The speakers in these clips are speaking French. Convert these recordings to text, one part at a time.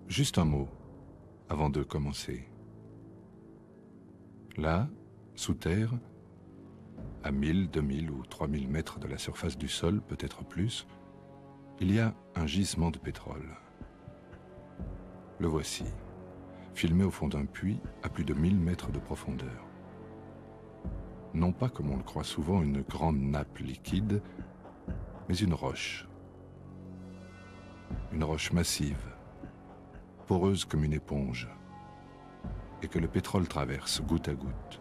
Juste un mot, avant de commencer. Là, sous terre, à 1000, 2000 ou 3000 mètres de la surface du sol, peut-être plus, il y a un gisement de pétrole. Le voici, filmé au fond d'un puits à plus de 1000 mètres de profondeur. Non pas, comme on le croit souvent, une grande nappe liquide, mais une roche. Une roche massive, poreuse comme une éponge, et que le pétrole traverse goutte à goutte.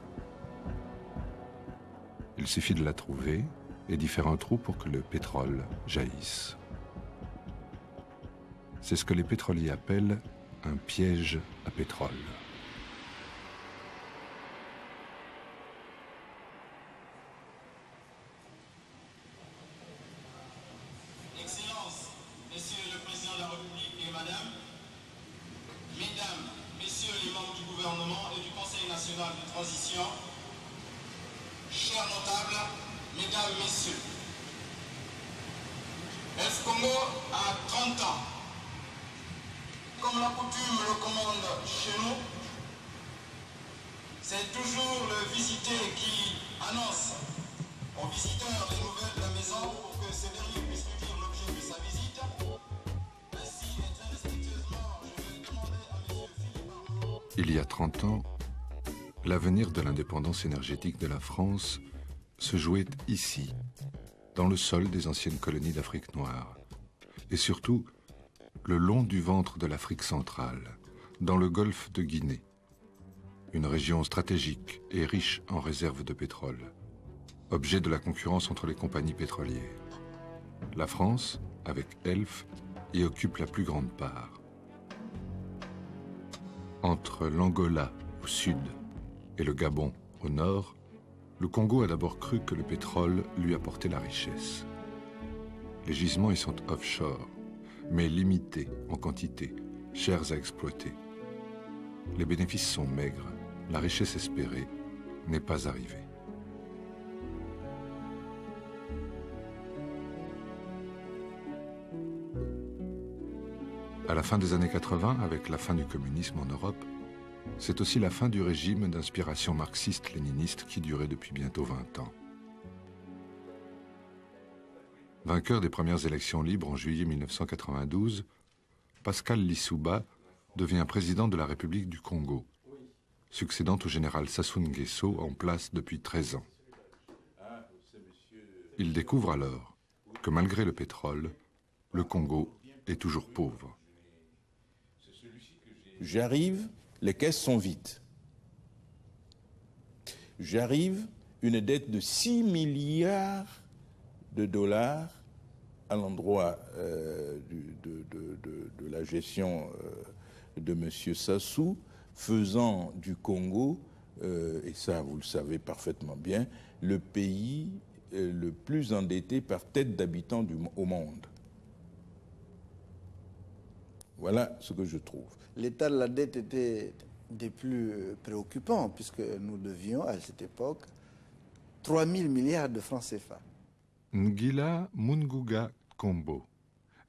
Il suffit de la trouver et d'y faire un trou pour que le pétrole jaillisse. C'est ce que les pétroliers appellent un piège à pétrole. Excellences, Monsieur le Président de la République et Madame, Mesdames, Messieurs les membres du gouvernement et du Conseil national de transition, chers notables, Mesdames, Messieurs, Est Congo a 30 ans. Comme la coutume le commande chez nous, c'est toujours le visité qui annonce aux visiteurs les nouvelles de la maison pour que ces derniers puissent lui dire l'objet de sa visite. Ainsi, et très respectueusement, je vais demander à M. Philippe Arnaud. Il y a 30 ans, l'avenir de l'indépendance énergétique de la France se jouait ici, dans le sol des anciennes colonies d'Afrique noire, et surtout le long du ventre de l'Afrique centrale, dans le golfe de Guinée, une région stratégique et riche en réserves de pétrole, objet de la concurrence entre les compagnies pétrolières. La France, avec Elf, y occupe la plus grande part. Entre l'Angola au sud et le Gabon au nord, le Congo a d'abord cru que le pétrole lui apportait la richesse. Les gisements y sont offshore, mais limités en quantité, chers à exploiter. Les bénéfices sont maigres, la richesse espérée n'est pas arrivée. À la fin des années 80, avec la fin du communisme en Europe, c'est aussi la fin du régime d'inspiration marxiste-léniniste qui durait depuis bientôt 20 ans. Vainqueur des premières élections libres en juillet 1992, Pascal Lissouba devient président de la République du Congo, succédant au général Sassou Nguesso en place depuis 13 ans. Il découvre alors que malgré le pétrole, le Congo est toujours pauvre. J'arrive, les caisses sont vides. J'arrive, une dette de 6 milliards de dollars à l'endroit de la gestion de M. Sassou, faisant du Congo, et ça vous le savez parfaitement bien, le pays le plus endetté par tête d'habitant au monde. Voilà ce que je trouve. L'état de la dette était des plus préoccupants, puisque nous devions, à cette époque, 3 000 milliards de francs CFA. Ngila Munguga Kombo,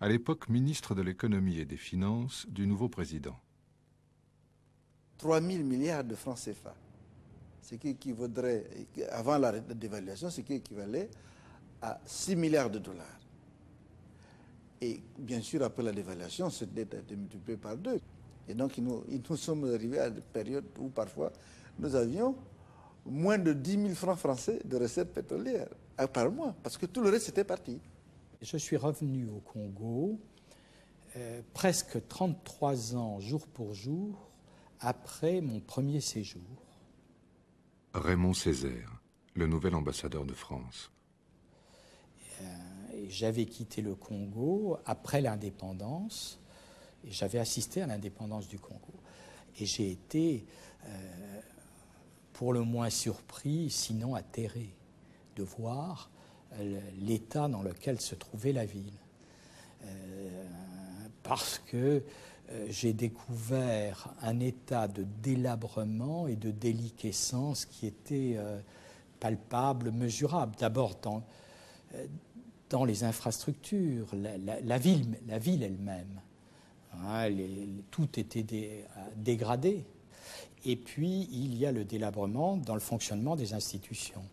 à l'époque ministre de l'économie et des finances du nouveau président. 3 000 milliards de francs CFA. Ce qui équivaudrait, avant la dévaluation, ce qui équivalait à 6 milliards de dollars. Et bien sûr, après la dévaluation, cette dette a été multipliée par 2. Et donc, nous sommes arrivés à des périodes où parfois nous avions moins de 10 000 francs français de recettes pétrolières par mois, parce que tout le reste était parti. Je suis revenu au Congo presque 33 ans, jour pour jour, après mon premier séjour. Raymond Césaire, le nouvel ambassadeur de France. J'avais quitté le Congo après l'indépendance, et j'avais assisté à l'indépendance du Congo. Et j'ai été pour le moins surpris, sinon atterré, de voir l'état dans lequel se trouvait la ville. Parce que j'ai découvert un état de délabrement et de déliquescence qui était palpable, mesurable. D'abord dans les infrastructures, la ville elle-même. Hein, tout était dégradé. Et puis, il y a le délabrement dans le fonctionnement des institutions.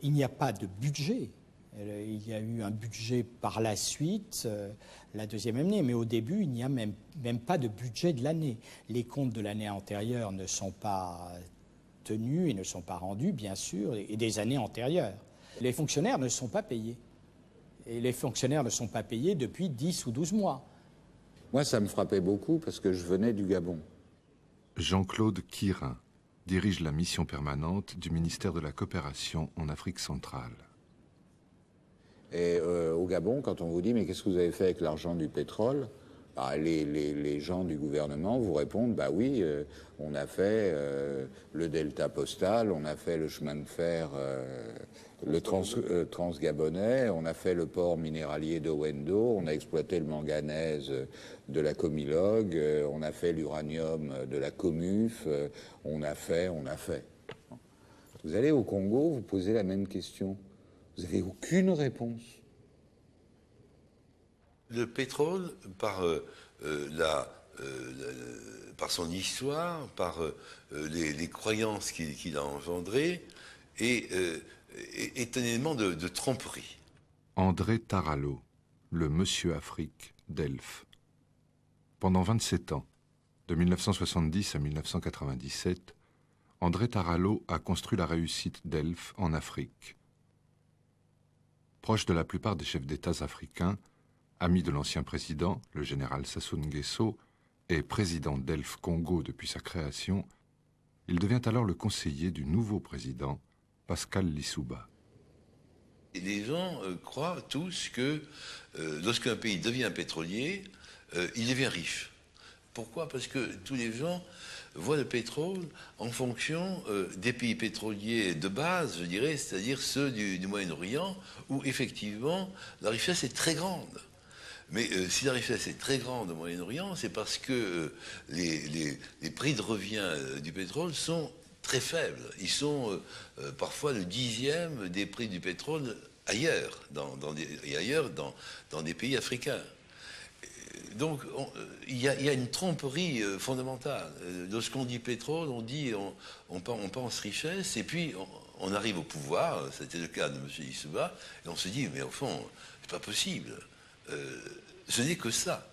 Il n'y a pas de budget. Il y a eu un budget par la suite, la deuxième année, mais au début, il n'y a même pas de budget de l'année. Les comptes de l'année antérieure ne sont pas tenus et ne sont pas rendus, bien sûr, et des années antérieures. Les fonctionnaires ne sont pas payés. Et les fonctionnaires ne sont pas payés depuis 10 ou 12 mois. Moi, ça me frappait beaucoup parce que je venais du Gabon. Jean-Claude Quirin dirige la mission permanente du ministère de la Coopération en Afrique centrale. Et au Gabon, quand on vous dit « mais qu'est-ce que vous avez fait avec l'argent du pétrole ?» bah, les gens du gouvernement vous répondent « bah oui, on a fait le delta postal, on a fait le chemin de fer, le transgabonais, on a fait le port minéralier de Wendo, on a exploité le manganèse de la Comilogue, on a fait l'uranium de la Comuf, on a fait. » Vous allez au Congo, vous posez la même question. Vous n'avez aucune réponse. Le pétrole, par son histoire, par les croyances qu'il a engendrées, est un élément de tromperie. André Tarallo, le Monsieur Afrique d'Elf. Pendant 27 ans, de 1970 à 1997, André Tarallo a construit la réussite d'Elf en Afrique. Proche de la plupart des chefs d'État africains, ami de l'ancien président, le général Sassou Nguesso, et président d'Elf Congo depuis sa création, il devient alors le conseiller du nouveau président, Pascal Lissouba. Et les gens croient tous que lorsqu'un pays devient pétrolier, il devient riche. Pourquoi? Parce que tous les gens voient le pétrole en fonction des pays pétroliers de base, je dirais, c'est-à-dire ceux du Moyen-Orient, où effectivement la richesse est très grande. Mais si la richesse est très grande au Moyen-Orient, c'est parce que les prix de revient du pétrole sont très faibles. Ils sont parfois le 10e des prix du pétrole ailleurs, dans des pays africains. Donc, il y a une tromperie fondamentale. Lorsqu'on dit pétrole, on pense richesse, et puis on arrive au pouvoir, c'était le cas de M. Lissouba, et on se dit, mais au fond, c'est pas possible. Ce n'est que ça.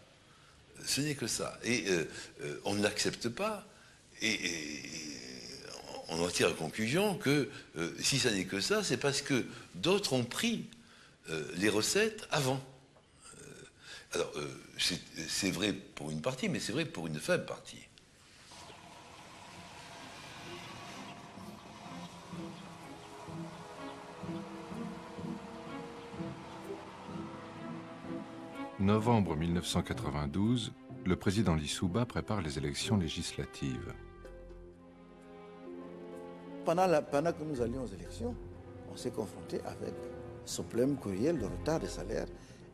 Ce n'est que ça. Et on ne l'accepte pas, et on en tire la conclusion que si ça n'est que ça, c'est parce que d'autres ont pris les recettes avant. Alors, c'est vrai pour une partie, mais c'est vrai pour une faible partie. Novembre 1992, le président Lissouba prépare les élections législatives. Pendant que nous allions aux élections, on s'est confronté avec ce problème courriel de retard des salaires.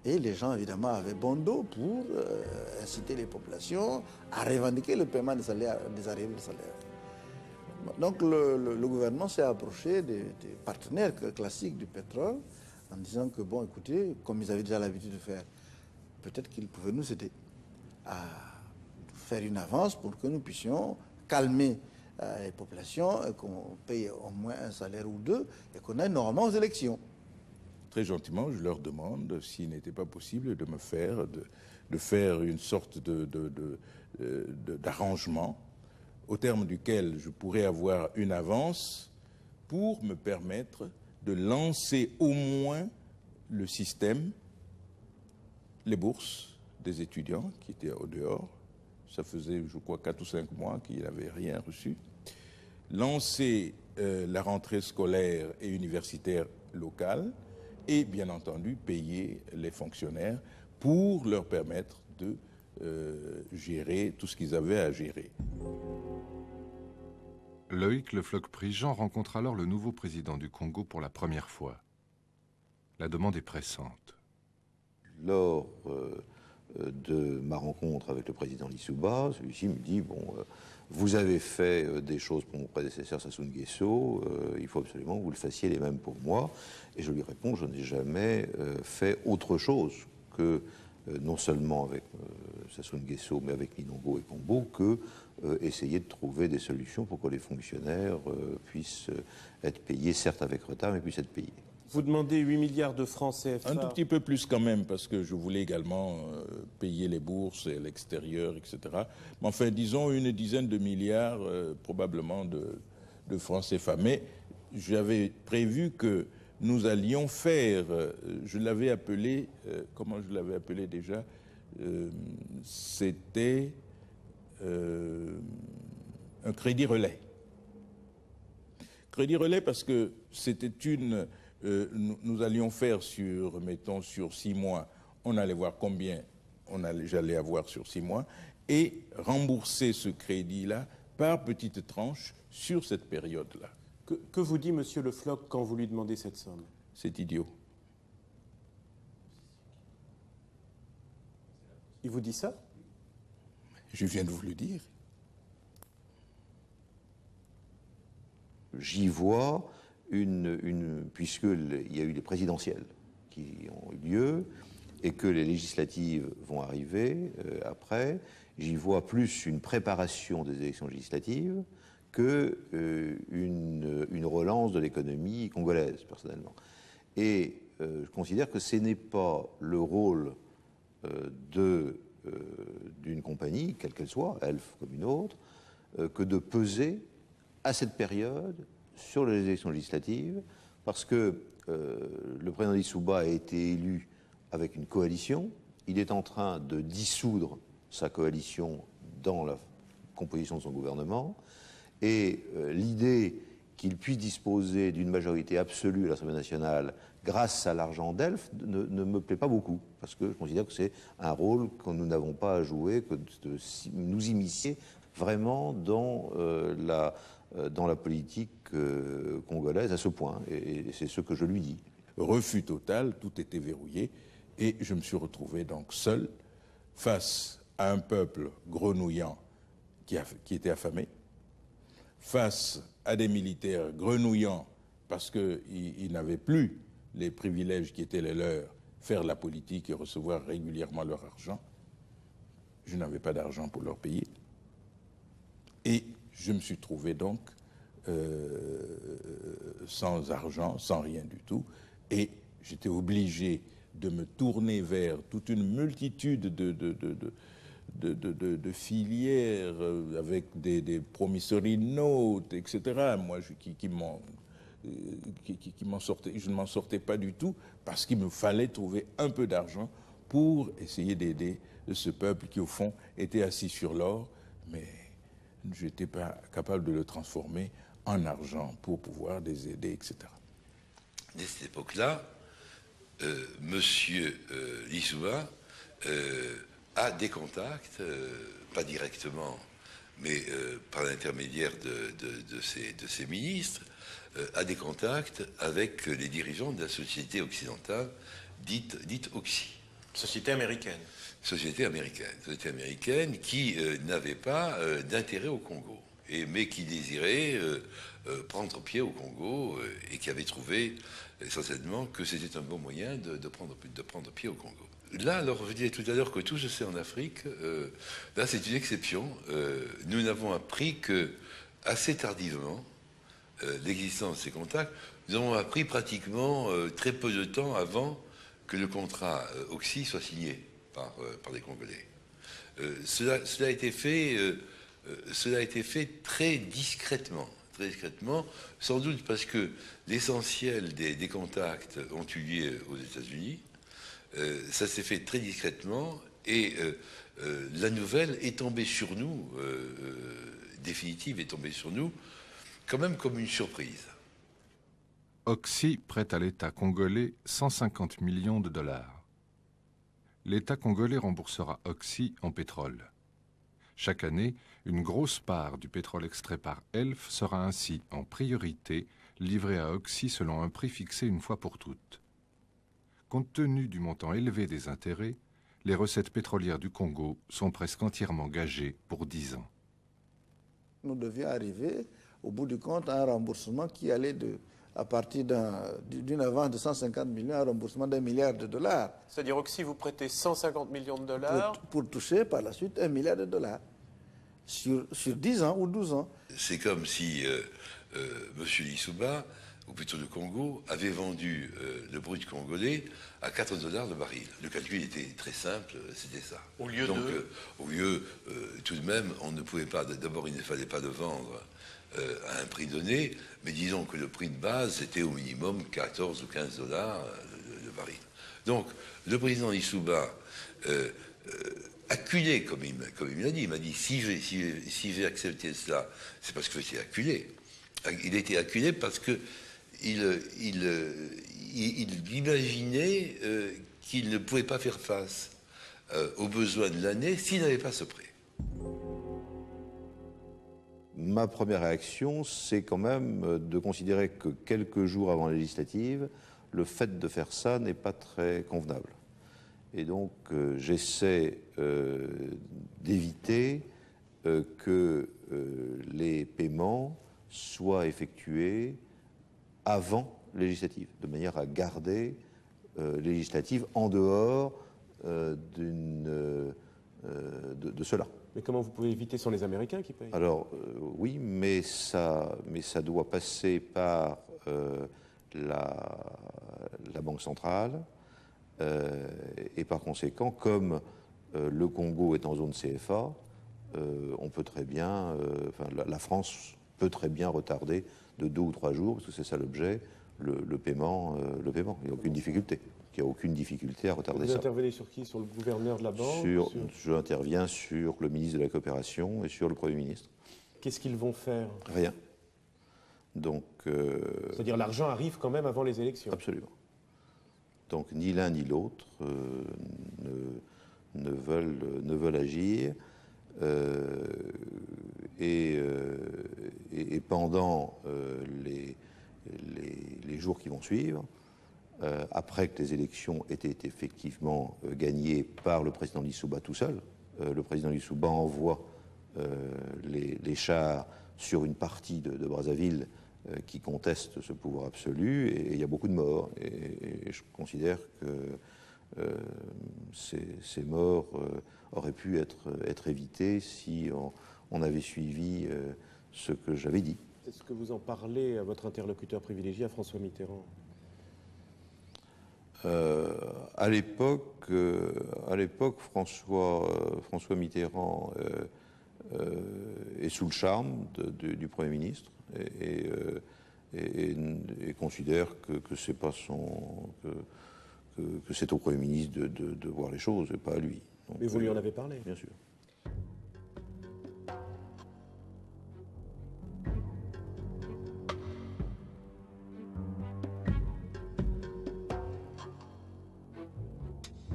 Et les gens, évidemment, avaient bon dos pour inciter les populations à revendiquer le paiement des arrivées de salaire. Donc le gouvernement s'est approché des partenaires classiques du pétrole en disant que, bon, écoutez, comme ils avaient déjà l'habitude de faire, peut-être qu'ils pouvaient nous aider à faire une avance pour que nous puissions calmer les populations, qu'on paye au moins un salaire ou deux et qu'on aille normalement aux élections. Très gentiment, je leur demande s'il n'était pas possible de faire une sorte d'arrangement au terme duquel je pourrais avoir une avance pour me permettre de lancer au moins le système, les bourses des étudiants qui étaient au dehors. Ça faisait, je crois, 4 ou 5 mois qu'ils n'avaient rien reçu. Lancer la rentrée scolaire et universitaire locale, et bien entendu payer les fonctionnaires pour leur permettre de gérer tout ce qu'ils avaient à gérer. Loïc Le Floch-Prigent rencontre alors le nouveau président du Congo pour la première fois. La demande est pressante. Lors de ma rencontre avec le président Lissouba, celui-ci me dit, bon, vous avez fait des choses pour mon prédécesseur Sassou Nguesso, il faut absolument que vous le fassiez les mêmes pour moi. Et je lui réponds, je n'ai jamais fait autre chose que, non seulement avec Sassou Nguesso, mais avec Linongo et Combo, que essayer de trouver des solutions pour que les fonctionnaires puissent être payés, certes avec retard, mais puissent être payés. Vous demandez 8 milliards de francs CFA. Un tout petit peu plus quand même, parce que je voulais également payer les bourses et l'extérieur, etc. Mais enfin, disons une dizaine de milliards probablement de francs CFA. Mais j'avais prévu que nous allions faire, je l'avais appelé, comment je l'avais appelé déjà, c'était un crédit relais. Crédit relais parce que c'était une... nous allions faire sur, mettons, sur 6 mois, on allait voir combien j'allais avoir sur 6 mois, et rembourser ce crédit-là par petites tranches sur cette période-là. Que vous dit M. Le Floch quand vous lui demandez cette somme? C'est idiot. Il vous dit ça? Je viens de vous le dire. J'y vois puisqu'il y a eu les présidentielles qui ont eu lieu et que les législatives vont arriver après, j'y vois plus une préparation des élections législatives que une relance de l'économie congolaise, personnellement. Et je considère que ce n'est pas le rôle d'une compagnie, quelle qu'elle soit, Elf comme une autre, que de peser à cette période sur les élections législatives, parce que le président Lissouba a été élu avec une coalition, il est en train de dissoudre sa coalition dans la composition de son gouvernement, et l'idée qu'il puisse disposer d'une majorité absolue à l'Assemblée nationale grâce à l'argent d'Elf ne me plaît pas beaucoup, parce que je considère que c'est un rôle que nous n'avons pas à jouer, que de nous immiscer vraiment dans la politique congolaise à ce point, et c'est ce que je lui dis. Refus total, tout était verrouillé, et je me suis retrouvé donc seul face à un peuple grenouillant qui était affamé, face à des militaires grenouillants parce qu'ils n'avaient plus les privilèges qui étaient les leurs, faire la politique et recevoir régulièrement leur argent. Je n'avais pas d'argent pour leur payer. Et je me suis trouvé donc sans argent, sans rien du tout, et j'étais obligé de me tourner vers toute une multitude de filières avec des promissory notes, etc. Moi, je ne m'en sortais pas du tout parce qu'il me fallait trouver un peu d'argent pour essayer d'aider ce peuple qui, au fond, était assis sur l'or, mais je n'étais pas capable de le transformer en argent pour pouvoir les aider, etc. Dès cette époque-là, Monsieur Lissouba a des contacts, pas directement, mais par l'intermédiaire de ses ministres, a des contacts avec les dirigeants de la société occidentale dite Oxy. Société américaine. Société américaine qui n'avait pas d'intérêt au Congo, mais qui désirait prendre pied au Congo et qui avait trouvé essentiellement que c'était un bon moyen de prendre pied au Congo. Là, alors, je disais tout à l'heure que tout se sait en Afrique. Là, c'est une exception. Nous n'avons appris que assez tardivement l'existence de ces contacts. Nous avons appris pratiquement très peu de temps avant que le contrat Oxy soit signé par les Congolais. Cela a été fait très discrètement, sans doute parce que l'essentiel des contacts ont eu lieu aux États-Unis. Ça s'est fait très discrètement et la nouvelle est tombée sur nous, définitive est tombée sur nous, quand même comme une surprise. Oxy prête à l'État congolais 150 millions de dollars. L'État congolais remboursera Oxy en pétrole. Chaque année, une grosse part du pétrole extrait par Elf sera ainsi, en priorité, livrée à Oxy selon un prix fixé une fois pour toutes. Compte tenu du montant élevé des intérêts, les recettes pétrolières du Congo sont presque entièrement gagées pour 10 ans. Nous devions arriver, au bout du compte, à un remboursement qui allait à partir d'une avance de 150 millions à un remboursement d'1 milliard de dollars. C'est-à-dire que si vous prêtez 150 millions de dollars... Pour toucher par la suite 1 milliard de dollars sur 10 ans ou 12 ans. C'est comme si M. Lissouba, ou plutôt le Congo, avait vendu le brut congolais à 4 dollars le baril. Le calcul était très simple, c'était ça. Au lieu tout de même, on ne pouvait pas, d'abord il ne fallait pas le vendre à un prix donné, mais disons que le prix de base était au minimum 14 ou 15 dollars le baril. Donc le président Lissouba, acculé, comme il l'a dit, il m'a dit si j'ai accepté cela, c'est parce que j'étais acculé. Il était acculé parce que il imaginait qu'il ne pouvait pas faire face aux besoins de l'année s'il n'avait pas ce prêt. Ma première réaction, c'est quand même de considérer que quelques jours avant la législative, le fait de faire ça n'est pas très convenable. Et donc, j'essaie d'éviter que les paiements soient effectués avant législative, de manière à garder législative en dehors de cela. Mais comment vous pouvez éviter? Ce sont les Américains qui payent. Alors, oui, mais ça doit passer par la Banque centrale. Et par conséquent, comme le Congo est en zone CFA, on peut très bien, la France peut très bien retarder de 2 ou 3 jours, parce que c'est ça l'objet, le paiement. Il n'y a aucune difficulté. Il n'y a aucune difficulté à retarder ça. Vous intervenez sur qui? Sur le gouverneur de la banque? Je interviens sur le ministre de la Coopération et sur le Premier ministre. Qu'est-ce qu'ils vont faire? Rien. Donc. C'est-à-dire l'argent arrive quand même avant les élections? Absolument. Donc ni l'un ni l'autre ne veulent agir. Et pendant les jours qui vont suivre, après que les élections aient été effectivement gagnées par le président Lissouba tout seul, le président Lissouba envoie les chars sur une partie de Brazzaville qui conteste ce pouvoir absolu, et il y a beaucoup de morts. Et je considère que ces morts auraient pu être évitées si on avait suivi ce que j'avais dit. Est-ce que vous en parlez à votre interlocuteur privilégié, à François Mitterrand? À l'époque, François Mitterrand est sous le charme du Premier ministre et considère que c'est pas que c'est au Premier ministre de voir les choses et pas à lui. Donc, mais vous lui en avez parlé? Bien sûr.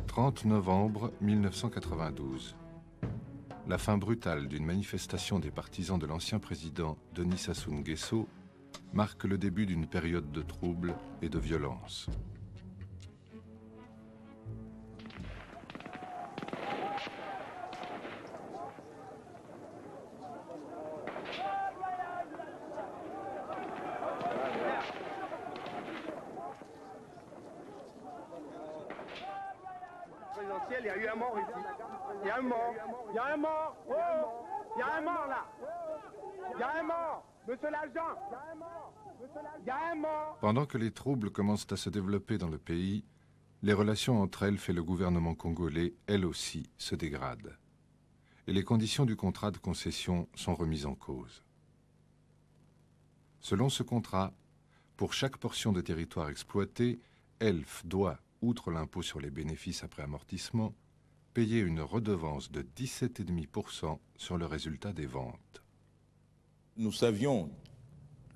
« 30 novembre 1992. La fin brutale d'une manifestation des partisans de l'ancien président Denis Sassou Nguesso marque le début d'une période de troubles et de violence. Il y a eu un mort ici. Il y a un mort. Il y a un mort. Oh, il y a un mort là. Il y a un mort. Monsieur l'agent. Il y a un mort. Pendant que les troubles commencent à se développer dans le pays, les relations entre elfes et le gouvernement congolais, elles aussi, se dégradent. Et les conditions du contrat de concession sont remises en cause. Selon ce contrat, pour chaque portion de territoire exploité, Elf doit, outre l'impôt sur les bénéfices après amortissement, payer une redevance de 17,5% sur le résultat des ventes. Nous savions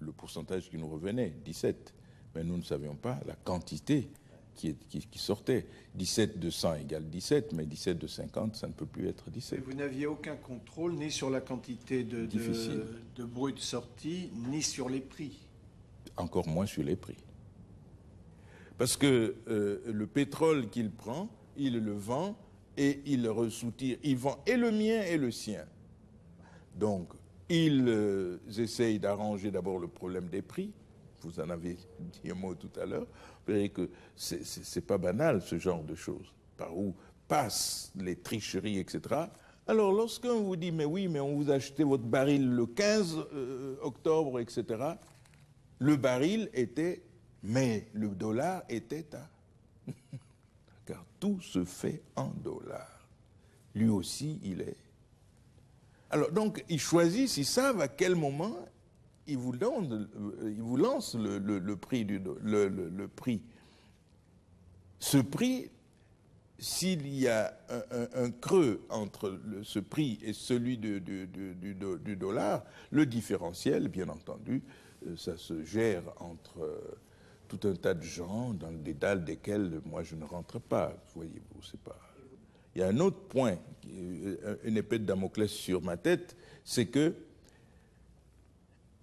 le pourcentage qui nous revenait, 17, mais nous ne savions pas la quantité qui sortait. 17 de 100 égale 17, mais 17 de 50, ça ne peut plus être 17. Et vous n'aviez aucun contrôle ni sur la quantité de brut sorti, ni sur les prix? Encore moins sur les prix. Parce que le pétrole qu'il prend, il le vend et il le ressoutire. Il vend et le mien et le sien. Donc, ils essayent d'arranger d'abord le problème des prix, vous en avez dit un mot tout à l'heure, vous verrez que c'est pas banal ce genre de choses, par où passent les tricheries, etc. Alors lorsqu'on vous dit, mais oui, mais on vous a acheté votre baril le 15 octobre, etc., le baril était, mais le dollar était à... Car tout se fait en dollars. Lui aussi, il est... Alors donc, ils choisissent, ils savent à quel moment ils vous lancent le prix. Le prix. Ce prix, s'il y a un creux entre ce prix et celui du dollar, le différentiel, bien entendu, ça se gère entre tout un tas de gens dans le dédale desquels moi je ne rentre pas, voyez-vous, c'est pas... Il y a un autre point, une épée de Damoclès sur ma tête, c'est que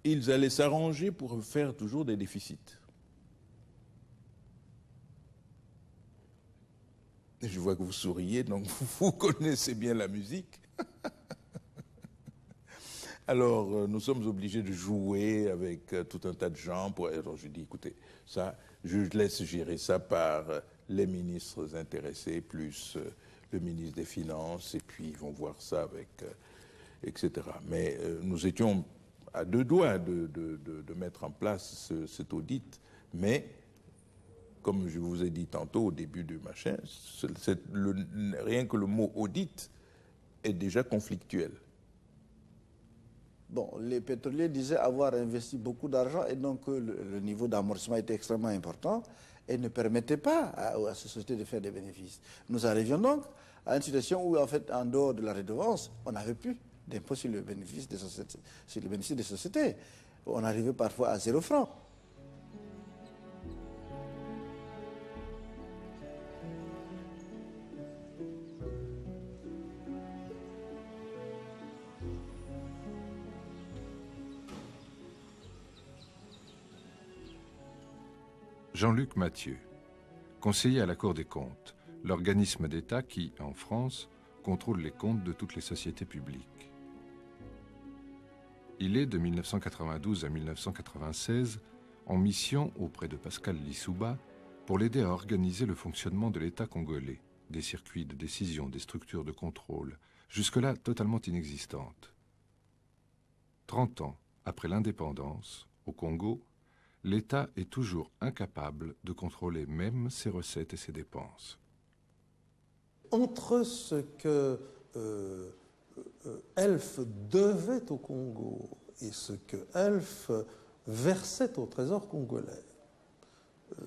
ils allaient s'arranger pour faire toujours des déficits. Je vois que vous souriez, donc vous connaissez bien la musique. Alors, nous sommes obligés de jouer avec tout un tas de gens. Alors, je dis, écoutez, ça, je laisse gérer ça par les ministres intéressés, plus le ministre des Finances, et puis ils vont voir ça avec, etc. Mais nous étions à deux doigts de mettre en place cet audit, mais comme je vous ai dit tantôt au début du machin, rien que le mot audit est déjà conflictuel. Bon, les pétroliers disaient avoir investi beaucoup d'argent et donc le niveau d'amortissement était extrêmement important et ne permettait pas à ces sociétés de faire des bénéfices. Nous arrivions donc à une situation où, en fait, en dehors de la redevance, on n'avait plus d'impôt sur le bénéfice des sociétés, sur le bénéfice des sociétés. On arrivait parfois à 0 franc. Jean-Luc Mathieu, conseiller à la Cour des comptes, l'organisme d'État qui, en France, contrôle les comptes de toutes les sociétés publiques. Il est, de 1992 à 1996, en mission auprès de Pascal Lissouba pour l'aider à organiser le fonctionnement de l'État congolais, des circuits de décision, des structures de contrôle, jusque-là totalement inexistantes. 30 ans après l'indépendance, au Congo, l'État est toujours incapable de contrôler même ses recettes et ses dépenses. Entre ce que Elf devait au Congo et ce que Elf versait au trésor congolais,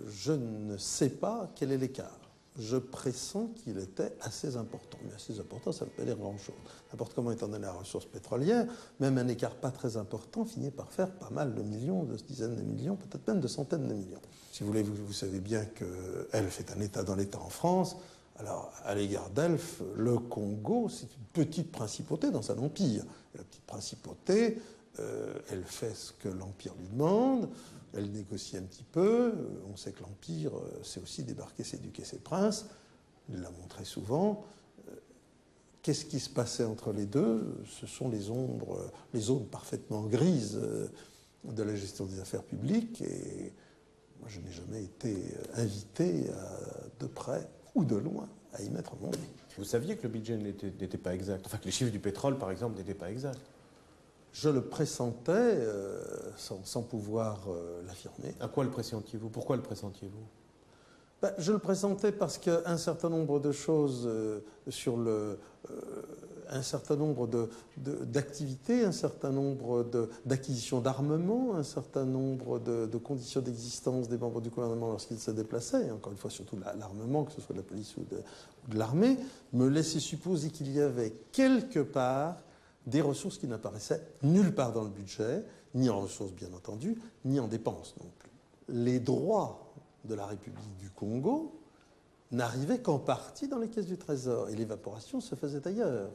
je ne sais pas quel est l'écart. Je pressens qu'il était assez important. Mais assez important, ça ne veut pas dire grand-chose. N'importe comment, étant donné la ressource pétrolière, même un écart pas très important finit par faire pas mal de millions, de dizaines de millions, peut-être même de centaines de millions. Si vous voulez, vous savez bien que Elf est un État dans l'État en France. Alors, à l'égard d'Elf, le Congo, c'est une petite principauté dans un empire. Et la petite principauté, elle fait ce que l'Empire lui demande. Elle négocie un petit peu. On sait que l'Empire sait aussi débarquer, s'éduquer ses princes. Il l'a montré souvent. Qu'est-ce qui se passait entre les deux? Ce sont les ombres, les zones parfaitement grises de la gestion des affaires publiques. Et moi, je n'ai jamais été invité de près ou de loin à y mettre mon nez. Vous saviez que le budget n'était pas exact? Enfin, que les chiffres du pétrole, par exemple, n'étaient pas exacts? Je le pressentais sans pouvoir l'affirmer. À quoi le pressentiez-vous? Pourquoi le pressentiez-vous? Je le pressentais parce qu'un certain nombre de choses un certain nombre d'activités, un certain nombre d'acquisitions d'armements, un certain nombre de conditions d'existence des membres du gouvernement lorsqu'ils se déplaçaient, et encore une fois surtout l'armement, que ce soit de la police ou de l'armée, me laissaient supposer qu'il y avait quelque part des ressources qui n'apparaissaient nulle part dans le budget, ni en ressources bien entendu, ni en dépenses non plus. Les droits de la République du Congo n'arrivaient qu'en partie dans les caisses du Trésor, et l'évaporation se faisait ailleurs.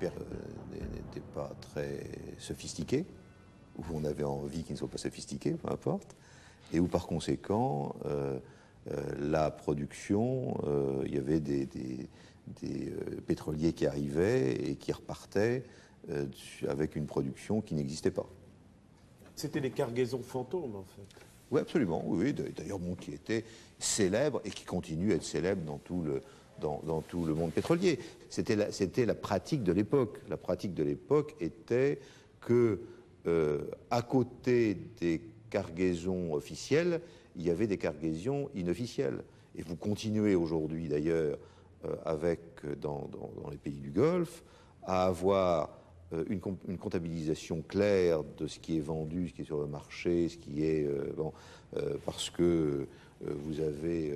n'était pas très sophistiqué, où on avait envie qu'ils ne soient pas sophistiqués, peu importe, et où par conséquent, la production, il y avait des pétroliers qui arrivaient et qui repartaient avec une production qui n'existait pas. C'était des cargaisons fantômes, en fait. Oui, absolument, oui, d'ailleurs, bon, qui était célèbre et qui continue à être célèbre dans tout le monde pétrolier. C'était la pratique de l'époque. La pratique de l'époque était que, à côté des cargaisons officielles, il y avait des cargaisons inofficielles. Et vous continuez aujourd'hui, d'ailleurs, dans les pays du Golfe, à avoir une comptabilisation claire de ce qui est vendu, ce qui est sur le marché, ce qui est... parce que vous avez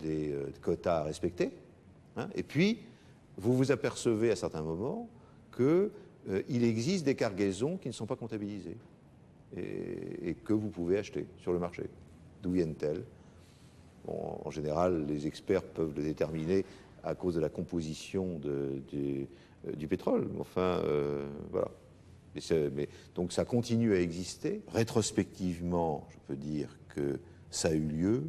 des quotas à respecter. Hein, et puis, vous vous apercevez à certains moments qu'il existe des cargaisons qui ne sont pas comptabilisées et que vous pouvez acheter sur le marché. D'où viennent-elles? Bon, en général, les experts peuvent le déterminer à cause de la composition du pétrole. Enfin, voilà. Donc ça continue à exister. Rétrospectivement, je peux dire que ça a eu lieu.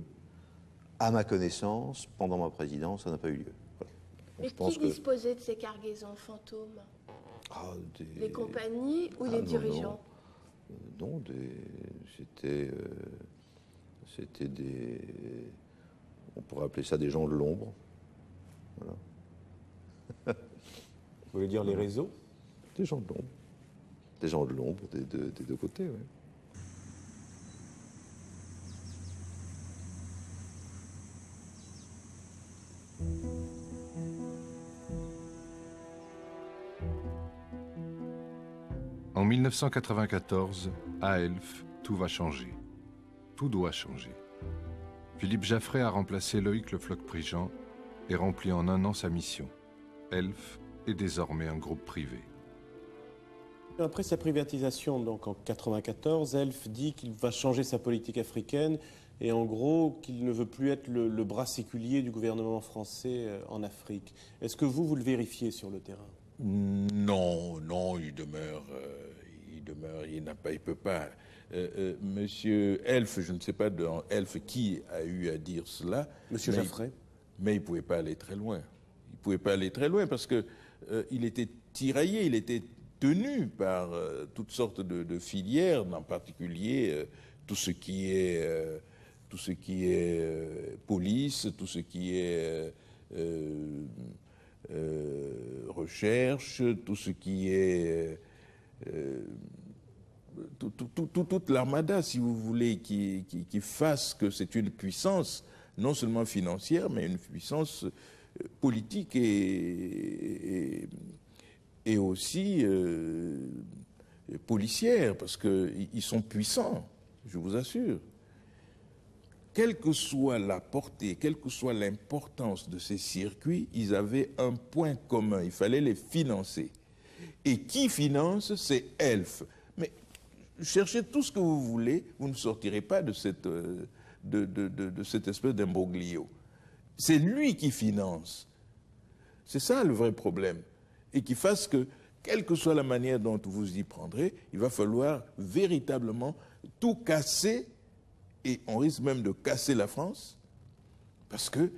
À ma connaissance, pendant ma présidence, ça n'a pas eu lieu. Voilà. Mais qui disposait de ces cargaisons fantômes? Les compagnies ou les dirigeants? Non, c'était des... On pourrait appeler ça des gens de l'ombre. Voilà. Vous voulez dire les réseaux? Des gens de l'ombre. Des gens de l'ombre des deux côtés, oui. En 1994, à Elf, tout va changer. Tout doit changer. Philippe Jaffray a remplacé Loïc Le Floch-Prigent et rempli en un an sa mission. Elf est désormais un groupe privé. Après sa privatisation, donc en 1994, Elf dit qu'il va changer sa politique africaine et en gros qu'il ne veut plus être le bras séculier du gouvernement français en Afrique. Est-ce que vous le vérifiez sur le terrain? Non, il demeure, il peut pas. Monsieur Elf, je ne sais pas dans Elf qui a eu à dire cela. Monsieur Jaffray. Mais il ne pouvait pas aller très loin. Il ne pouvait pas aller très loin parce que il était tiraillé, il était tenu par toutes sortes de filières, en particulier tout ce qui est police, tout ce qui est recherche, tout ce qui est toute l'armada, si vous voulez, qui fasse que c'est une puissance non seulement financière, mais une puissance politique et aussi policière, parce qu'ils sont puissants, je vous assure. Quelle que soit la portée, quelle que soit l'importance de ces circuits, ils avaient un point commun, il fallait les financer. Et qui finance? C'est Elf. Mais cherchez tout ce que vous voulez, vous ne sortirez pas de cette espèce d'imbroglio. C'est lui qui finance. C'est ça le vrai problème. Et qui fasse que, quelle que soit la manière dont vous y prendrez, il va falloir véritablement tout casser, et on risque même de casser la France, parce que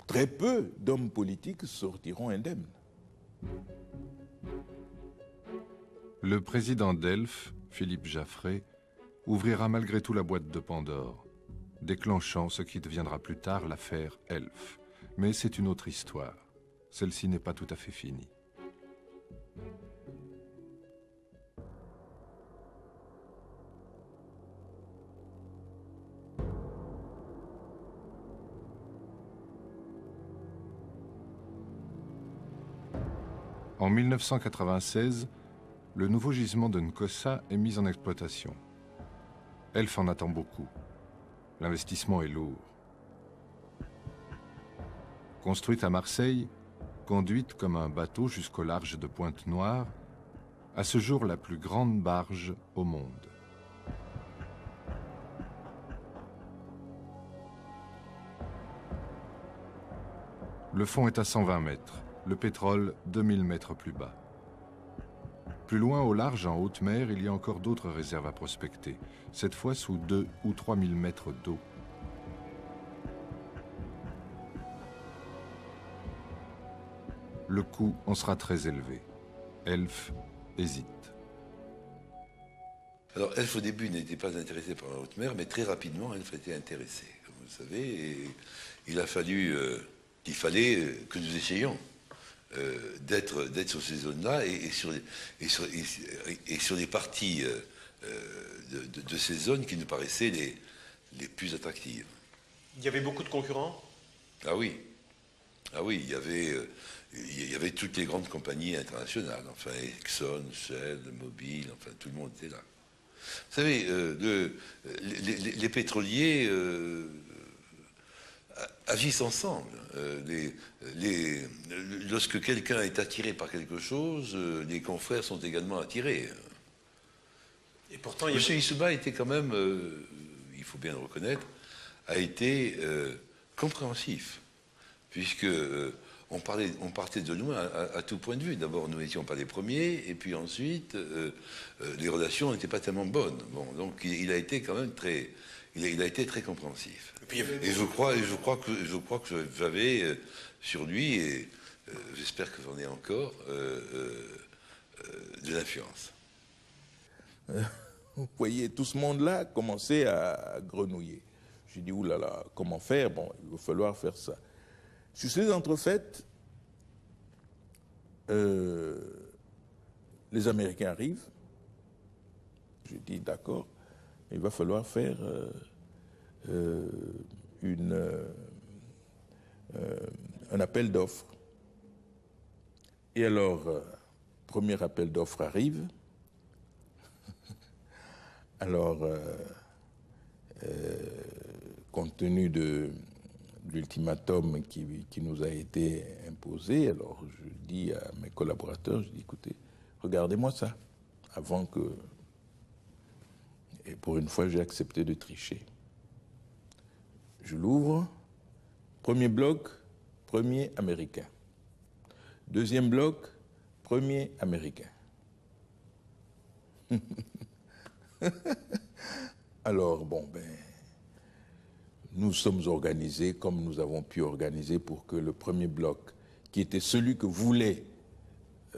très peu d'hommes politiques sortiront indemnes. Le président d'Elf, Philippe Jaffray, ouvrira malgré tout la boîte de Pandore, déclenchant ce qui deviendra plus tard l'affaire Elf. Mais c'est une autre histoire. Celle-ci n'est pas tout à fait finie. En 1996, le nouveau gisement de Nkossa est mis en exploitation. Elf en attend beaucoup. L'investissement est lourd. Construite à Marseille, conduite comme un bateau jusqu'au large de Pointe-Noire, à ce jour la plus grande barge au monde. Le fond est à 120 mètres. Le pétrole, 2000 mètres plus bas. Plus loin au large, en haute mer, il y a encore d'autres réserves à prospecter, cette fois sous 2 ou 3000 mètres d'eau. Le coût en sera très élevé. Elf hésite. Alors, Elf, au début, n'était pas intéressé par la haute mer, mais très rapidement, Elf était intéressé, comme vous le savez. Et il fallait que nous essayions d'être sur ces zones-là et sur les parties de ces zones qui nous paraissaient les plus attractives. Il y avait beaucoup de concurrents? Ah oui. Ah oui, il y avait toutes les grandes compagnies internationales, enfin Exxon, Shell, Mobil, enfin tout le monde était là. Vous savez, les pétroliers agissent ensemble. Lorsque quelqu'un est attiré par quelque chose, les confrères sont également attirés. Et pourtant, M. Issouba était quand même, il faut bien le reconnaître, a été compréhensif, puisque on partait de loin à tout point de vue. D'abord, nous n'étions pas les premiers, et puis ensuite, les relations n'étaient pas tellement bonnes. Bon, donc il a été quand même très, il a été très compréhensif. Et je crois que j'avais sur lui, et j'espère que j'en ai encore, de l'influence. Vous voyez, tout ce monde-là commençait à grenouiller. J'ai dit, oulala, comment faire? Bon, il va falloir faire ça. Sur ces entrefaites, les Américains arrivent. J'ai dit, d'accord, il va falloir faire un appel d'offres. Et alors, premier appel d'offres arrive. Alors, compte tenu de l'ultimatum qui nous a été imposé, alors je dis à mes collaborateurs, je dis, écoutez, regardez-moi ça, avant que... Et pour une fois, j'ai accepté de tricher. Je l'ouvre, premier bloc, premier américain. Deuxième bloc, premier américain. Alors, bon, nous sommes organisés comme nous avons pu organiser pour que le premier bloc, qui était celui que voulait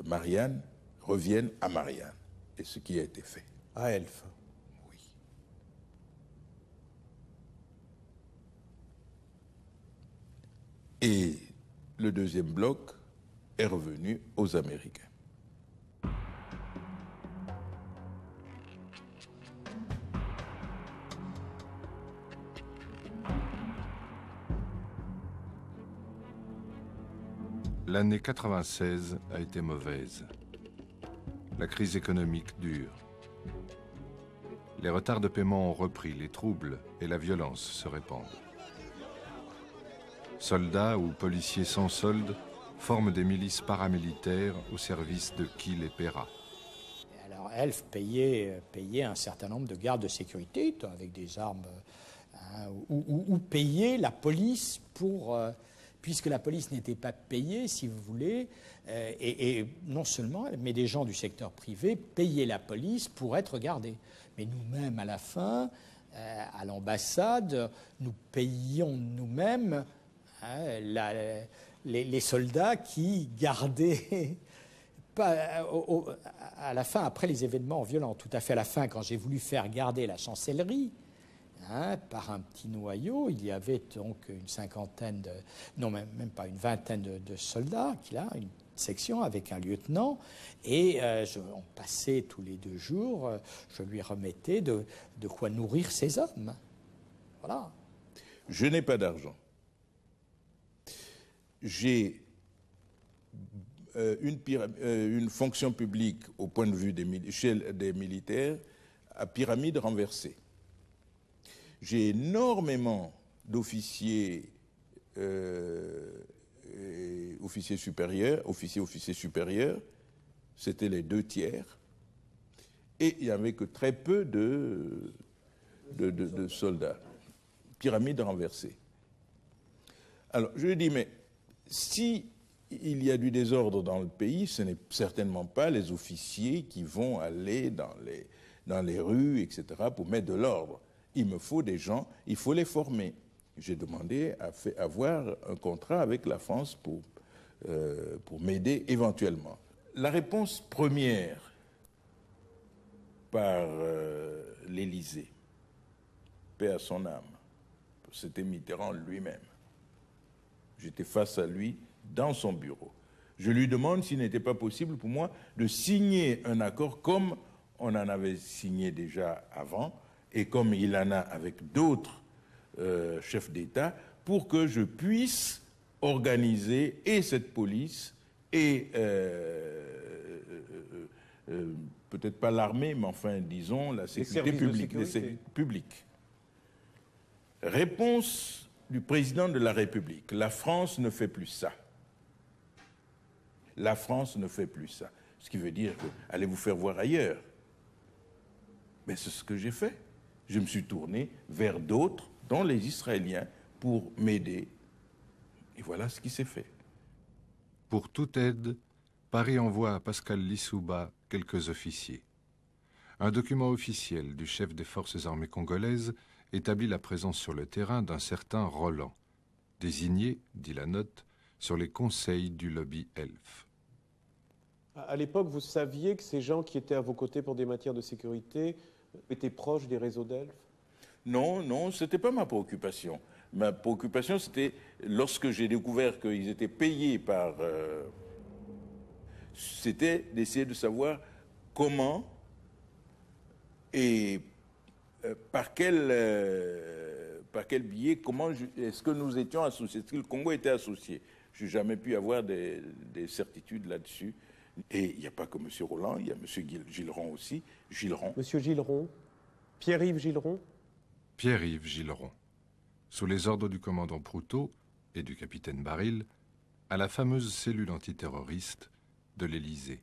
Marianne, revienne à Marianne. Et ce qui a été fait. À Elf. Oui. Et le deuxième bloc est revenu aux Américains. L'année 96 a été mauvaise. La crise économique dure. Les retards de paiement ont repris, les troubles et la violence se répandent. Soldats ou policiers sans solde forment des milices paramilitaires au service de Kiel et Péra. Alors Elf payait un certain nombre de gardes de sécurité avec des armes, ou payait la police pour... puisque la police n'était pas payée, si vous voulez, et non seulement, mais des gens du secteur privé payaient la police pour être gardés. Mais nous-mêmes, à la fin, à l'ambassade, nous payions nous-mêmes les soldats qui gardaient, à la fin, après les événements violents, tout à fait à la fin, quand j'ai voulu faire garder la chancellerie, par un petit noyau, il y avait donc une cinquantaine non même pas une vingtaine de soldats, une section avec un lieutenant, et on passait tous les 2 jours, je lui remettais de quoi nourrir ses hommes. Voilà. Je n'ai pas d'argent. J'ai une fonction publique au point de vue des militaires à pyramide renversée. J'ai énormément d'officiers, officiers supérieurs, c'était les 2 tiers, et il n'y avait que très peu de soldats. Pyramide renversée. Alors, je lui dis, mais si il y a du désordre dans le pays, ce n'est certainement pas les officiers qui vont aller dans les rues, etc., pour mettre de l'ordre. Il me faut des gens, il faut les former. J'ai demandé à avoir un contrat avec la France pour m'aider éventuellement. La réponse première par l'Élysée, paix à son âme, c'était Mitterrand lui-même. J'étais face à lui dans son bureau. Je lui demande s'il n'était pas possible pour moi de signer un accord comme on en avait signé déjà avant et comme il en a avec d'autres chefs d'État pour que je puisse organiser et cette police et peut-être pas l'armée, mais enfin disons la sécurité publique. Réponse du président de la République. La France ne fait plus ça. La France ne fait plus ça. Ce qui veut dire que allez vous faire voir ailleurs. Mais c'est ce que j'ai fait. Je me suis tourné vers d'autres, dont les Israéliens, pour m'aider. Et voilà ce qui s'est fait. Pour toute aide, Paris envoie à Pascal Lissouba quelques officiers. Un document officiel du chef des forces armées congolaises établit la présence sur le terrain d'un certain Roland, désigné, dit la note, sur les conseils du lobby Elf. À l'époque, vous saviez que ces gens qui étaient à vos côtés pour des matières de sécurité étaient proches des réseaux d'Elf? Non, non, ce n'était pas ma préoccupation. Ma préoccupation, c'était lorsque j'ai découvert qu'ils étaient payés par... c'était d'essayer de savoir comment et par quel biais, comment est-ce que nous étions associés, est-ce que le Congo était associé? Je n'ai jamais pu avoir des certitudes là-dessus. Et il n'y a pas que M. Roland, il y a M. Gilleron aussi. Gilleron. M. Gilleron, Pierre-Yves Gilleron. Pierre-Yves Gilleron, sous les ordres du commandant Proutot et du capitaine Baril, à la fameuse cellule antiterroriste de l'Élysée.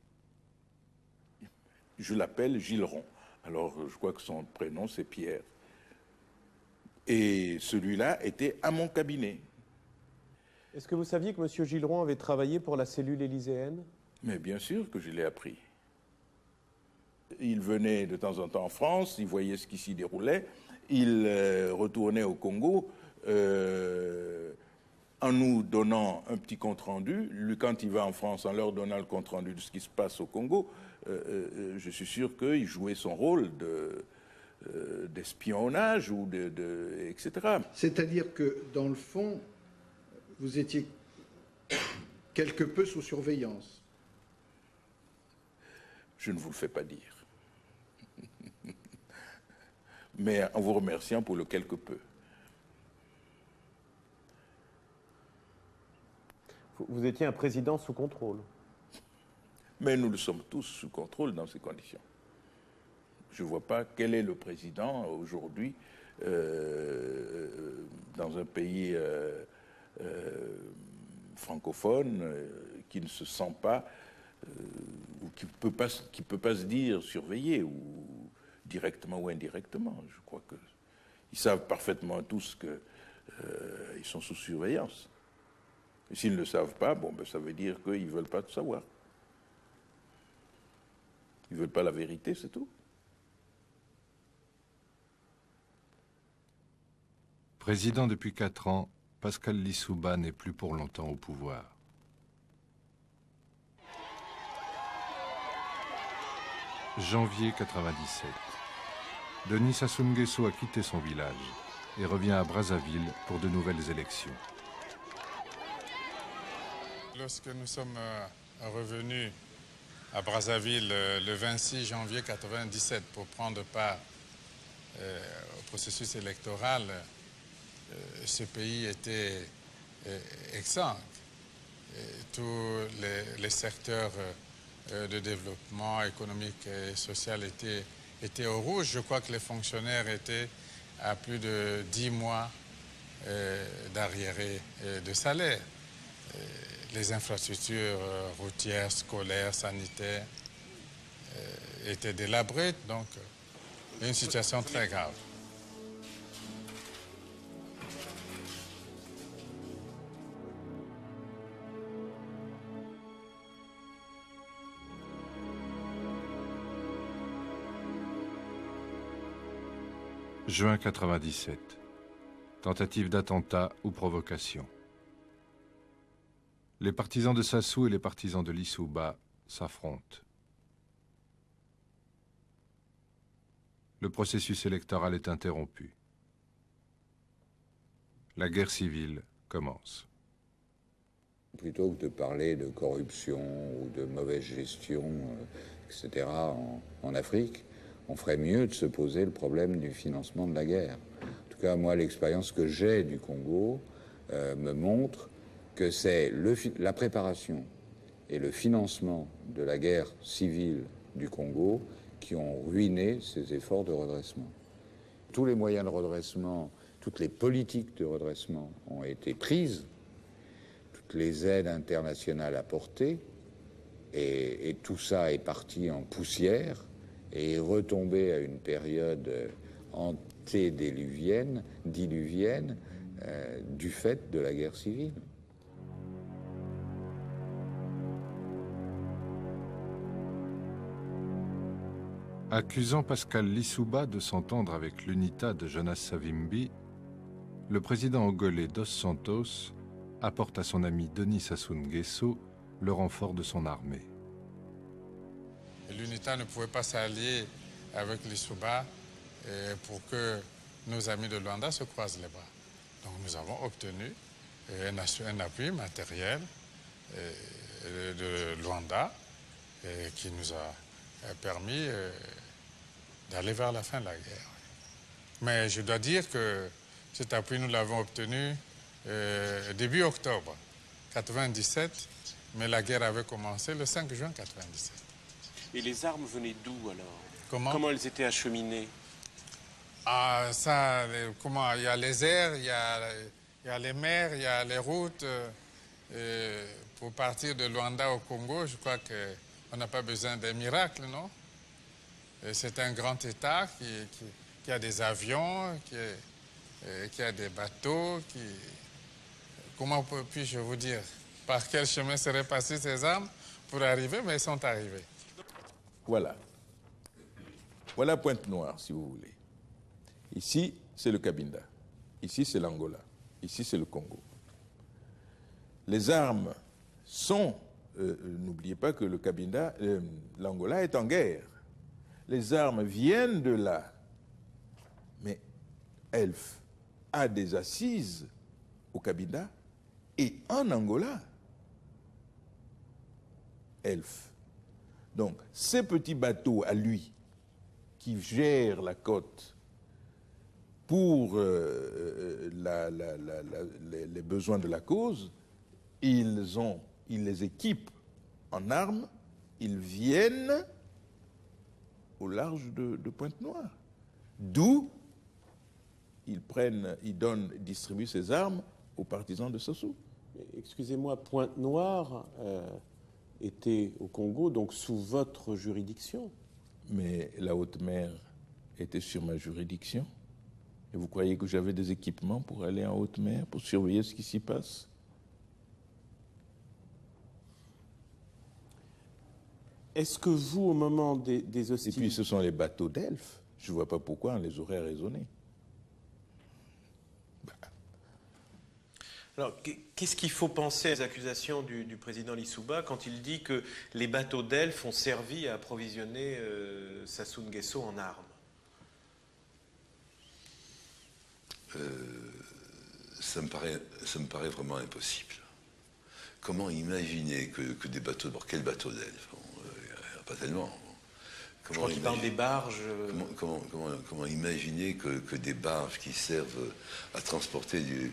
Je l'appelle Gilleron. Alors, je crois que son prénom, c'est Pierre. Et celui-là était à mon cabinet. Est-ce que vous saviez que M. Gilleron avait travaillé pour la cellule élyséenne? Mais bien sûr que je l'ai appris. Il venait de temps en temps en France, il voyait ce qui s'y déroulait, il retournait au Congo en nous donnant un petit compte-rendu. Lui, quand il va en France, en leur donnant le compte-rendu de ce qui se passe au Congo, je suis sûr qu'il jouait son rôle d'espionnage ou etc. C'est-à-dire que, dans le fond, vous étiez quelque peu sous surveillance. Je ne vous le fais pas dire. Mais en vous remerciant pour le quelque peu. Vous étiez un président sous contrôle. Mais nous le sommes tous sous contrôle dans ces conditions. Je ne vois pas quel est le président aujourd'hui dans un pays francophone qui ne se sent pas ou qui peut pas se dire surveillé ou directement ou indirectement. Je crois qu'ils savent parfaitement tous qu'ils sont sous surveillance. Et s'ils ne le savent pas, bon, ben, ça veut dire qu'ils ne veulent pas tout savoir. Ils ne veulent pas la vérité, c'est tout. Président depuis 4 ans, Pascal Lissouba n'est plus pour longtemps au pouvoir. Janvier 97. Denis Sassou Nguesso a quitté son village et revient à Brazzaville pour de nouvelles élections. Lorsque nous sommes revenus à Brazzaville le 26 janvier 1997 pour prendre part au processus électoral, ce pays était exsangue. Tous les secteurs de développement économique et social étaient au rouge. Je crois que les fonctionnaires étaient à plus de 10 mois d'arriérés de salaire. Les infrastructures routières, scolaires, sanitaires étaient délabrées, donc une situation très grave. Juin 97. Tentative d'attentat ou provocation. Les partisans de Sassou et les partisans de Lissouba s'affrontent. Le processus électoral est interrompu. La guerre civile commence. Plutôt que de parler de corruption ou de mauvaise gestion, etc., en Afrique, on ferait mieux de se poser le problème du financement de la guerre. En tout cas, moi, l'expérience que j'ai du Congo me montre que c'est la préparation et le financement de la guerre civile du Congo qui ont ruiné ces efforts de redressement. Tous les moyens de redressement, toutes les politiques de redressement ont été prises, toutes les aides internationales apportées, et tout ça est parti en poussière et est retombé à une période antédiluvienne, diluvienne, du fait de la guerre civile. Accusant Pascal Lissouba de s'entendre avec l'UNITA de Jonas Savimbi, le président angolais Dos Santos apporte à son ami Denis Sassou Nguesso le renfort de son armée. L'UNITA ne pouvait pas s'allier avec Lissouba pour que nos amis de Luanda se croisent les bras. Donc nous avons obtenu un appui matériel de Luanda qui nous a permis d'aller vers la fin de la guerre. Mais je dois dire que cet appui, nous l'avons obtenu début octobre 1997, mais la guerre avait commencé le 5 juin 1997. Et les armes venaient d'où alors? Comment elles étaient acheminées? Ah, ça, comment? Il y a les airs, il y a les mers, il y a les routes. Pour partir de Luanda au Congo, je crois qu'on n'a pas besoin d'un miracle, non? C'est un grand État qui a des avions, qui a des bateaux, comment puis-je vous dire? Par quel chemin seraient passées ces armes pour arriver, mais elles sont arrivées. Voilà. Voilà Pointe-Noire, si vous voulez. Ici, c'est le Cabinda. Ici, c'est l'Angola. Ici, c'est le Congo. Les armes sont... n'oubliez pas que le Cabinda, l'Angola est en guerre. Les armes viennent de là. Mais Elf a des assises au Cabinda et en Angola. Elf. Donc, ces petits bateaux à lui, qui gèrent la côte pour les besoins de la cause, ils les équipent en armes, ils viennent au large de Pointe-Noire. D'où ils distribuent ces armes aux partisans de Sassou. Excusez-moi, Pointe-Noire était au Congo, donc sous votre juridiction. Mais la haute mer était sur ma juridiction. Et vous croyez que j'avais des équipements pour aller en haute mer, pour surveiller ce qui s'y passe? Est-ce que vous, au moment des hostilités... Et puis ce sont les bateaux d'Elf. Je ne vois pas pourquoi on les aurait raisonnés. Alors, qu'est-ce qu'il faut penser des accusations du président Lissouba quand il dit que les bateaux d'Elf ont servi à approvisionner Sassou Nguesso en armes? Ça me paraît vraiment impossible. Comment imaginer que des bateaux... Bon, quel bateau d'Elf? Pas tellement. Je crois qu'il parle des barges. Comment imaginer que des barges qui servent à transporter du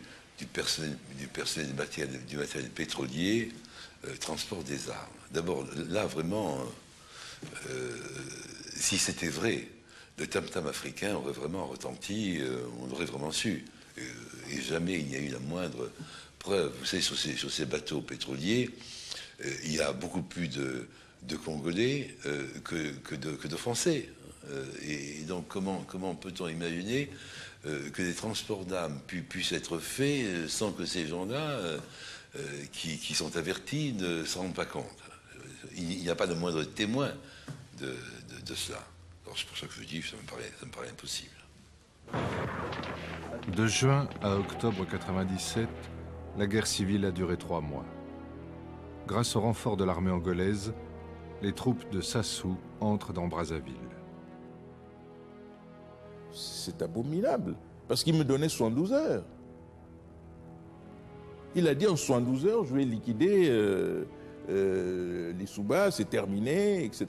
personnel du matériel pétrolier transportent des armes? D'abord, là, vraiment, si c'était vrai, le tam-tam africain aurait vraiment retenti, on aurait vraiment su. Et jamais il n'y a eu la moindre preuve. Vous savez, sur ces bateaux pétroliers, il y a beaucoup plus de Congolais que de Français. Et donc, comment peut-on imaginer que des transports d'armes puissent être faits sans que ces gens-là, qui sont avertis, ne s'en rendent pas compte? Il n'y a pas de moindre témoin de cela. Alors, c'est pour ça que je dis que ça me paraît impossible. De juin à octobre 97, la guerre civile a duré 3 mois. Grâce au renfort de l'armée angolaise, les troupes de Sassou entrent dans Brazzaville. C'est abominable, parce qu'il me donnait 72 heures. Il a dit en 72 heures, je vais liquider Lissouba, c'est terminé, etc.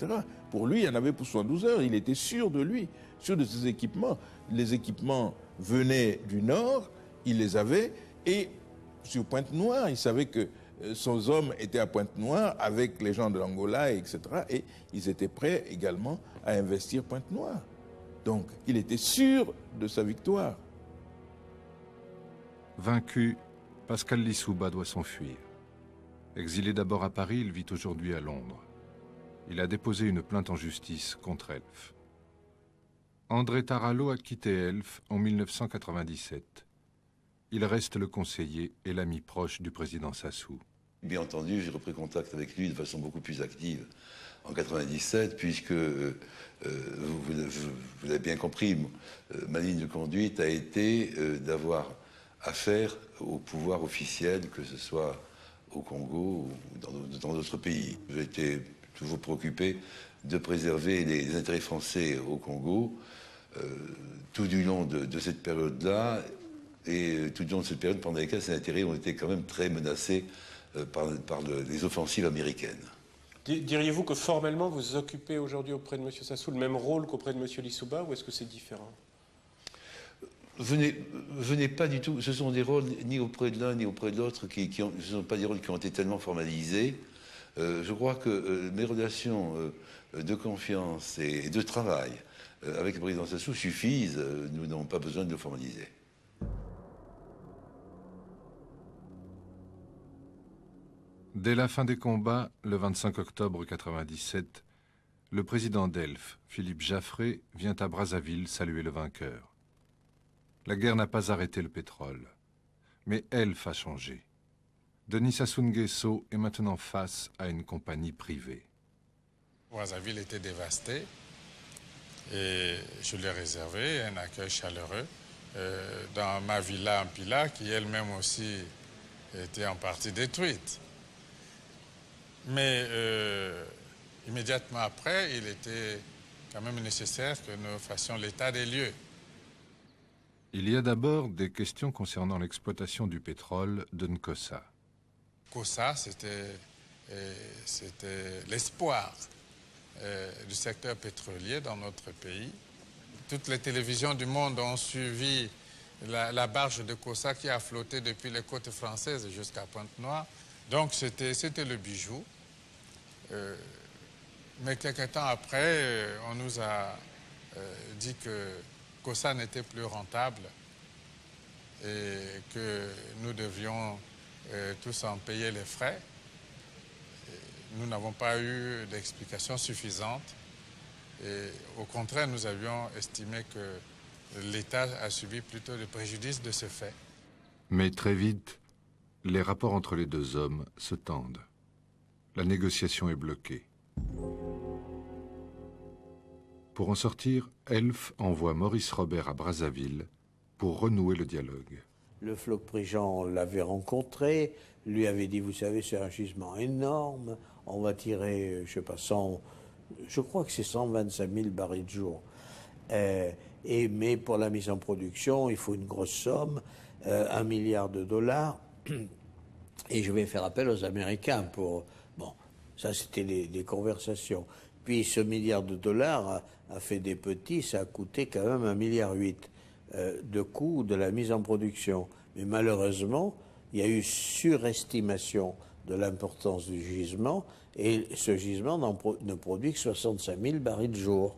Pour lui, il y en avait pour 72 heures. Il était sûr de lui, sûr de ses équipements. Les équipements venaient du nord, il les avait, et sur Pointe-Noire, il savait que son homme était à Pointe-Noire avec les gens de l'Angola, etc. Et ils étaient prêts également à investir Pointe-Noire. Donc, il était sûr de sa victoire. Vaincu, Pascal Lissouba doit s'enfuir. Exilé d'abord à Paris, il vit aujourd'hui à Londres. Il a déposé une plainte en justice contre Elf. André Tarallo a quitté Elf en 1997. Il reste le conseiller et l'ami proche du président Sassou. Bien entendu, j'ai repris contact avec lui de façon beaucoup plus active en 1997, puisque, vous l'avez bien compris, ma ligne de conduite a été d'avoir affaire au pouvoir officiel, que ce soit au Congo ou dans d'autres pays. J'ai été toujours préoccupé de préserver les intérêts français au Congo tout du long de cette période-là, et tout du long de cette période pendant laquelle ces intérêts ont été quand même très menacés par les offensives américaines. Diriez-vous que formellement vous occupez aujourd'hui auprès de M. Sassou le même rôle qu'auprès de M. Lissouba, ou est-ce que c'est différent? Venez pas du tout. Ce sont des rôles ni auprès de l'un ni auprès de l'autre ce ne sont pas des rôles qui ont été tellement formalisés. Je crois que mes relations de confiance et de travail avec le président Sassou suffisent. Nous n'avons pas besoin de le formaliser. Dès la fin des combats, le 25 octobre 1997, le président d'Elf, Philippe Jaffré, vient à Brazzaville saluer le vainqueur. La guerre n'a pas arrêté le pétrole, mais Elf a changé. Denis Sassou Nguesso est maintenant face à une compagnie privée. Brazzaville était dévastée et je lui ai réservé un accueil chaleureux dans ma villa en Pila, qui elle-même aussi était en partie détruite. Mais immédiatement après, il était quand même nécessaire que nous fassions l'état des lieux. Il y a d'abord des questions concernant l'exploitation du pétrole de Nkossa. Nkossa, c'était l'espoir du secteur pétrolier dans notre pays. Toutes les télévisions du monde ont suivi la barge de Nkossa qui a flotté depuis les côtes françaises jusqu'à Pointe-Noire. Donc c'était le bijou. Mais quelques temps après, on nous a dit que Nkossa n'était plus rentable et que nous devions tous en payer les frais. Nous n'avons pas eu d'explication suffisante et au contraire, nous avions estimé que l'État a subi plutôt le préjudice de ce fait. Mais très vite, les rapports entre les deux hommes se tendent. La négociation est bloquée. Pour en sortir, Elf envoie Maurice Robert à Brazzaville pour renouer le dialogue. Le Floch-Prigent l'avait rencontré, lui avait dit, vous savez, c'est un gisement énorme, on va tirer, je sais pas, je crois que c'est 125 000 barils de jour. Mais pour la mise en production, il faut une grosse somme, $1 milliard. Et je vais faire appel aux Américains pour... Bon, ça c'était des conversations. Puis ce $1 milliard a fait des petits, ça a coûté quand même $1,8 milliard de coût de la mise en production. Mais malheureusement, il y a eu surestimation de l'importance du gisement, et ce gisement ne produit que 65 000 barils de jour.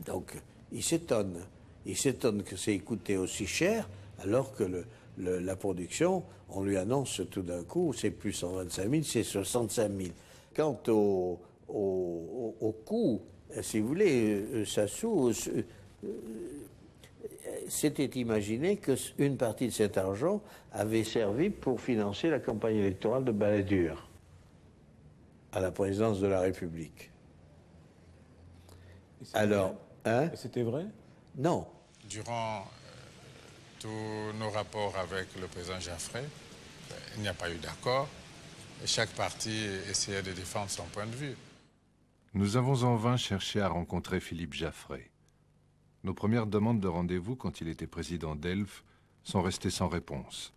Donc il s'étonne. Il s'étonne que ça ait coûté aussi cher, alors que la production, on lui annonce tout d'un coup, c'est plus 125 000, c'est 65 000. Quant au coût, si vous voulez, Sassou s'était imaginé qu'une partie de cet argent avait servi pour financer la campagne électorale de Balladur à la présidence de la République. Alors, hein? C'était vrai? Non. durant tous nos rapports avec le président Jaffray, il n'y a pas eu d'accord et chaque parti essayait de défendre son point de vue. Nous avons en vain cherché à rencontrer Philippe Jaffray. Nos premières demandes de rendez-vous quand il était président d'Elf sont restées sans réponse.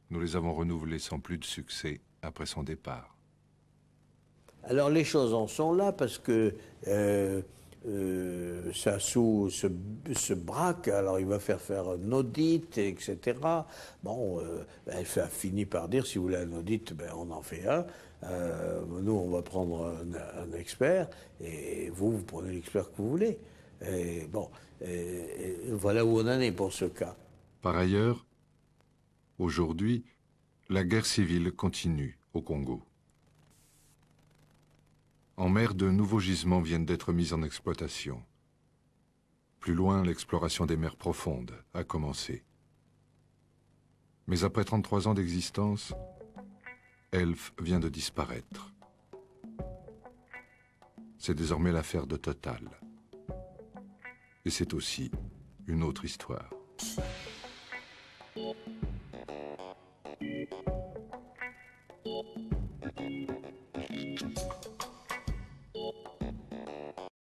Nous les avons renouvelées sans plus de succès après son départ. Alors les choses en sont là parce que Sassou se braque, alors il va faire un audit, etc. Bon, Elf a fini par dire, si vous voulez un audit, ben, on en fait un. Nous, on va prendre un expert, et vous prenez l'expert que vous voulez. Et bon, et voilà où on en est pour ce cas. Par ailleurs, aujourd'hui, la guerre civile continue au Congo. En mer, de nouveaux gisements viennent d'être mis en exploitation. Plus loin, l'exploration des mers profondes a commencé. Mais après 33 ans d'existence, Elf vient de disparaître. C'est désormais l'affaire de Total. Et c'est aussi une autre histoire.